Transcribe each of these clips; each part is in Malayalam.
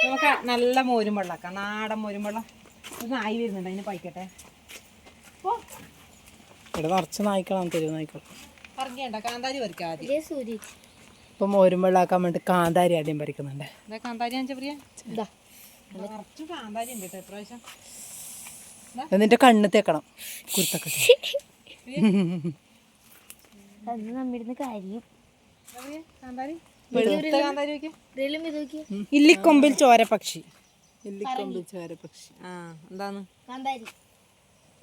നമുക്ക് നല്ല മോരും വെള്ളാക്കാം, നാടൻ മോരും വെള്ളം. ഒരു നായി വരുന്നുണ്ട്, അതിന് പായിക്കട്ടെ. ഇവിടെ നിറച്ച് നായ്ക്കളാണ്, തെരുവ് നായ്ക്കൾ. പറക്കേണ്ട കാന്താരി പറിക്കാം ആദ്യം. ഇപ്പം മോരും വെള്ളാക്കാൻ വേണ്ടി കാന്താരി ആദ്യം പറിക്കുന്നുണ്ട്. ഇതാ കാന്താരി അഞ്ച പ്രിയ, നിറച്ച് കാന്താരി ഉണ്ട് കേട്ടോ ഇപ്രാവശ്യം. എന്നിട്ട് കണ്ണ് തേക്കണം കുരുത്തൊക്കെ. ഇല്ലിക്കൊമ്പിൽ ചോരപക്ഷി. ഇല്ലിക്കൊമ്പിൽ ചോരപക്ഷി. എന്താണ്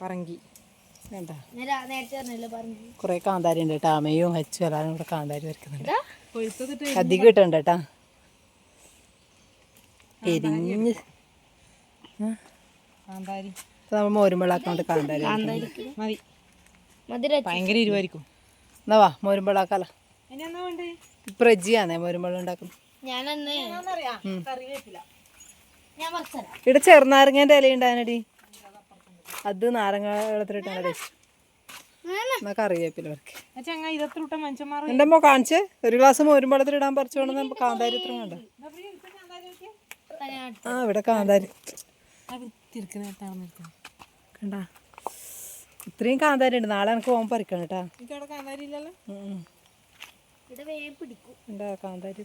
പറങ്കി. വേണ്ട, കുറെ കാന്താരി ഉണ്ട് കേട്ടോ. അമ്മയും ഹെച്ചും എല്ലാവരും കൂടെ കാന്താരി വരയ്ക്കുന്നുണ്ട്. അധികം ഇട്ടുണ്ട് കേട്ടാ. എരിഞ്ഞ് കാന്താരി നമ്മൾ മോരുമ്പളാക്കാണ്ട് കാന്താരി മതി. ഭയങ്കര ഇരുവായിരിക്കും. എന്നാ വാ മോരുമ്പളാക്കാല. പ്രജിയാണേ മോരുമ്പളം ഉണ്ടാക്കുന്നത്. ഇവിടെ ചെറുനാരങ്ങേന്റെ ഇല ഉണ്ടാനടി, അത് നാരങ്ങ വെള്ളത്തിലിട്ടാണ് ടേസ്റ്റ്. എന്നാ കറിവേപ്പില വരയ്ക്ക്. എൻ്റെ അമ്മ കാണിച്ച് ഒരു ഗ്ലാസ് മോരുമ്പളത്തിലിടാൻ പറിച്ചോണ്ട് കാന്താരി ഇത്ര വേണ്ട. ആ ഇവിടെ കാന്താരി കണ്ട, ഇത്രയും കാന്താരി ഉണ്ട്. നാളെ എനിക്ക് പോകാൻ പറിക്കണം കേട്ടാ. എന്താ കാന്താരി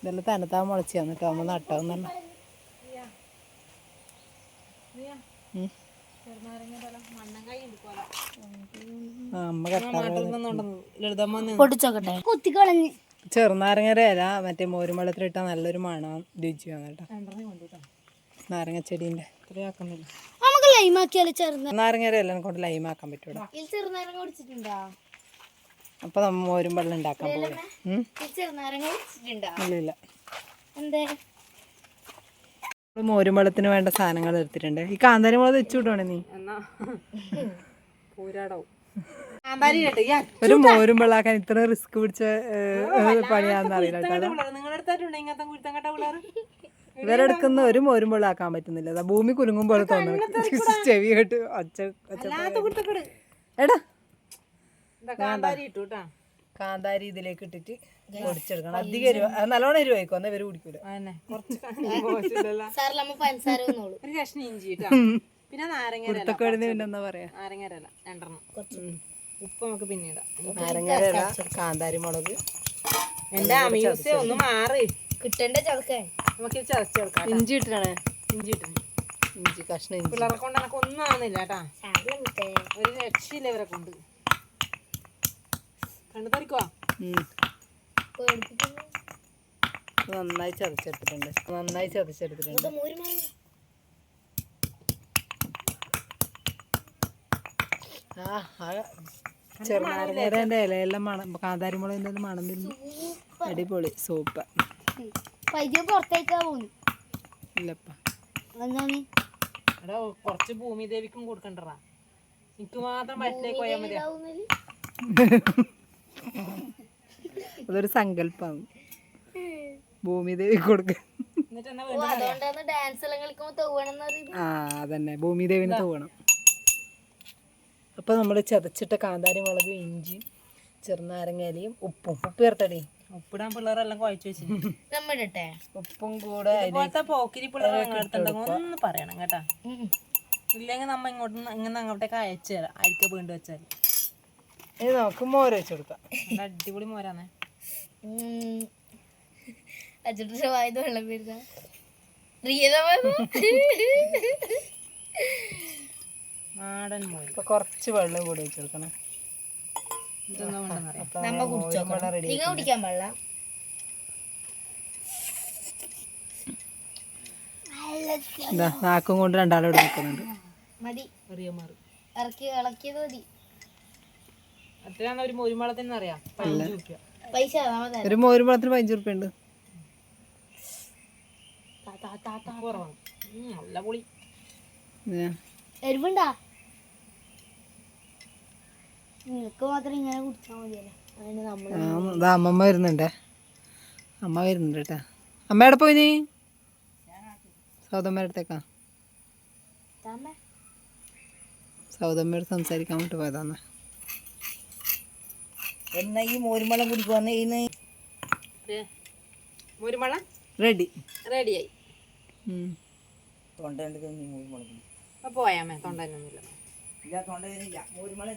ഇതെല്ലാം തനത്താൻ മുളച്ചാന്ന് കേട്ടോ, അമ്മ നട്ടാവുന്ന. ചെറുനാരങ്ങയുടെ ഇല മറ്റേ മോരുമ്പളത്തിലിട്ടാൽ നല്ലൊരു മണം രുചിയാണ് കേട്ടോ. നാരങ്ങ ചെടീൻ്റെ നാരങ്ങയുടെ ഇല കൊണ്ട് ലൈമാക്കാൻ പറ്റൂടാ. അപ്പൊ നമ്മ മോരുമ്പള്ളം ഉണ്ടാക്കാൻ പോകാം. ഇല്ല, മോരുമ്പളത്തിന് വേണ്ട സാധനങ്ങൾ എടുത്തിട്ടുണ്ട്. ഈ കാന്താരി മുളക് വെച്ചു വിട്ടോണേ നീ. ഒരു മോരുമ്പള്ളാക്കാൻ ഇത്ര റിസ്ക് പിടിച്ച പണിയാന്ന് അറിയില്ല കേട്ടോ. ഇവരെടുക്കുന്ന ഒരു മോരുമ്പള്ളാക്കാൻ പറ്റുന്നില്ല. ഭൂമി കുലുങ്ങും പോലെ തോന്നുന്നു. ചെവി കേട്ട് എടാ കാന്താരി ഇതിലേക്ക് ഇട്ടിട്ട് പൊടിച്ചെടുക്കണം. അധികം എരിവ്, നല്ലോണം എരിവ് ആയിക്കോ, എന്നാ ഇവര് കുടിക്കൂല. പിന്നെ പിന്നെന്താ പറയാ, നാരങ്ങരല്ല രണ്ടെണ്ണം. ഉപ്പ് നമുക്ക് പിന്നീട്. നാരങ്ങര, കാന്താരി മുളക്. എന്റെ അമയൂസേ ഒന്ന് മാറി കിട്ടേണ്ട ചതക്കാൻ നമുക്ക് ചതച്ചെടുക്കാം. ഇഞ്ചി ഇട്ടാണ്, ഇഞ്ചി ഇട്ടു. ഇഞ്ചി കഷ്ണം. പിള്ളേരെ കൊണ്ട് എനക്ക് ഒന്നും ആവുന്നില്ല കേട്ടാ, ഒരു രക്ഷയില്ല ഇവരെ കൊണ്ട്. കണ്ടു തറിക്കുവാ. നന്നായി ചതച്ചെടുത്തിട്ടുണ്ട്, നന്നായി ചതച്ചെടുത്തിട്ടുണ്ട്. ചെറുനാരങ്ങയുടെ ഇലയെല്ലാം മണം, കാന്താരി മുളകിൻ്റെ മണം തിന്നു. അടിപൊളി സൂപ്പർ. ഇല്ലപ്പാ, കുറച്ച് ഭൂമി ദേവിക്കും കൊടുക്കണ്ടറാ. എനിക്ക് മാത്രം വയറ്റിലേക്ക് പോയാൽ മതിയാ. അതൊരു സങ്കല്പമാണ്, ഭൂമിദേവി കൊടുക്ക. ആ അതന്നെ, ഭൂമിദേവിന് തോന്നണം. അപ്പോൾ നമ്മൾ ചതച്ചിട്ട കാന്താരി മുളകും ഇഞ്ചിയും ചെറുനാരങ്ങയിലയും ഉപ്പും. ഉപ്പ് ചേർത്തടി. ഉപ്പിടാൻ പിള്ളേരെല്ലാം കുഴച്ച് വെച്ചിട്ട് ഉപ്പും കൂടെ പോക്കിരി പിള്ളേർ ഒന്ന് പറയണം കേട്ടാ. ഇല്ലെങ്കിൽ നമ്മ ഇങ്ങനെ അങ്ങോട്ടേക്ക് അയച്ചു തരാം. അരിക്ക വീണ്ടും വെച്ചാൽ ഇത് നമുക്ക് മോര് വെച്ച് കൊടുക്കാം. നല്ല അടിപൊളി മോരാന്നേ. വെള്ളം വരുന്ന നാടൻ മോര്. ഇപ്പൊ കുറച്ച് വെള്ളം കൂടി വെച്ച് കൊടുക്കണം. കുടിക്കാൻ പാടില്ല. നാക്കും കൊണ്ട് രണ്ടാളും ഇവിടെ നിൽക്കുന്നുണ്ട്. ഒരു മോരുമ്പളത്തിന് അറിയാം, ഒരു മോരുമ്പളത്തിന് 15 റുപ്യ ഉണ്ട്. നല്ല പൊളി. എരിവുണ്ടാ? നിനക്ക് മാത്രം ഇങ്ങനെ കുടിച്ചാൽ മതിയല്ലോ. അമ്മമ്മ വരുന്നുണ്ടേ, അമ്മ വരുന്നുണ്ട് കേട്ടാ. അമ്മയുടെ പോയി നീ സൗദമ്മയുടെ അടുത്തേക്കാ. സൗദമ്മയോട് സംസാരിക്കാൻ വേണ്ടി പോയതാന്ന്. എന്നാ ഈ മോരുമളം കുടിക്കുവന്ന് ഇന്ന് മുരുമള റെഡി. റെഡിയായി. തൊണ്ട കണ്ടിട്ട് മോരുമളം അപ്പൊ പോയാമേ തൊണ്ടനൊന്നുമില്ല. തൊണ്ട മോരുമളം